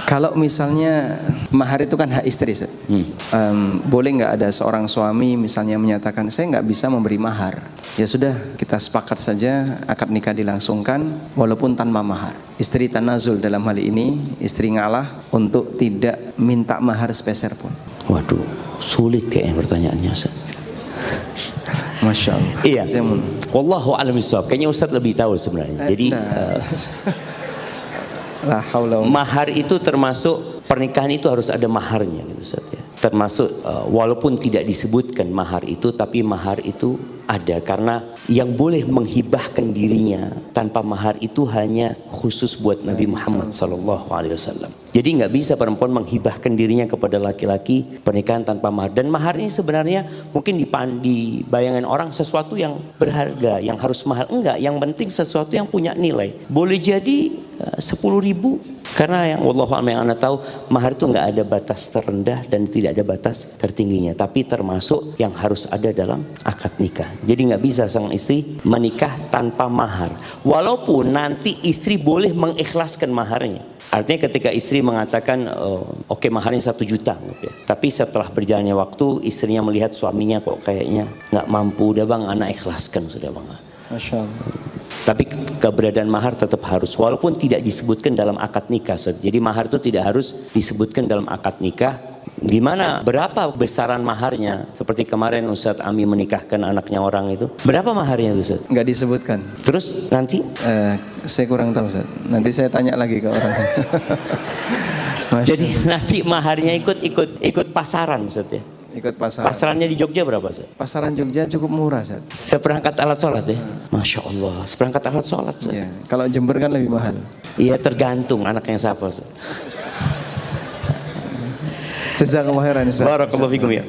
Kalau misalnya mahar itu kan hak istri, Ustaz. Boleh nggak ada seorang suami misalnya menyatakan saya nggak bisa memberi mahar? Ya sudah, kita sepakat saja akad nikah dilangsungkan walaupun tanpa mahar. Istri tanazul dalam hal ini, istri ngalah untuk tidak minta mahar sepeser pun. Waduh, sulit kayaknya pertanyaannya, Ustaz. Masya Allah. Iya. Wallahu a'lam bishawab. Kayaknya Ustaz lebih tahu sebenarnya. Jadi mahar itu termasuk pernikahan itu harus ada maharnya, gitu Ustaz ya. Termasuk walaupun tidak disebutkan mahar itu, tapi mahar itu ada karena yang boleh menghibahkan dirinya tanpa mahar itu hanya khusus buat Nabi Muhammad SAW. Jadi nggak bisa perempuan menghibahkan dirinya kepada laki-laki pernikahan tanpa mahar. Dan mahar ini sebenarnya mungkin dibayangkan orang sesuatu yang berharga, yang harus mahal. Enggak, yang penting sesuatu yang punya nilai. Boleh jadi 10.000. Karena yang Wallahu'alam yang Anda tahu, mahar itu nggak ada batas terendah dan tidak ada batas tertingginya. Tapi termasuk yang harus ada dalam akad nikah. Jadi nggak bisa sang istri menikah tanpa mahar. Walaupun nanti istri boleh mengikhlaskan maharnya. Artinya ketika istri mengatakan oke, maharnya 1 juta, ya. Tapi setelah berjalannya waktu istrinya melihat suaminya kok kayaknya nggak mampu, udah bang anak ikhlaskan sudah bang. Masya Allah. Tapi keberadaan mahar tetap harus, walaupun tidak disebutkan dalam akad nikah. Jadi mahar itu tidak harus disebutkan dalam akad nikah. Gimana, berapa besaran maharnya? Seperti kemarin Ustadz Ami menikahkan anaknya orang itu. Berapa maharnya itu, Ustadz? Nggak disebutkan. Terus nanti? Saya kurang tahu, Ustadz. Nanti saya tanya lagi ke orang. Jadi nanti maharnya ikut pasaran, Ustadz ya? Ikut pasaran. Pasarannya di Jogja berapa, Ustadz? Pasaran Jogja cukup murah, Ustadz. Seperangkat alat sholat ya? Masya Allah, seperangkat alat sholat, Ustadz. Ya, kalau Jember kan lebih mahal. Iya, tergantung anaknya siapa, Ustadz. Jazakallahu khairan, Ustadz. Barakallahu fikum ya.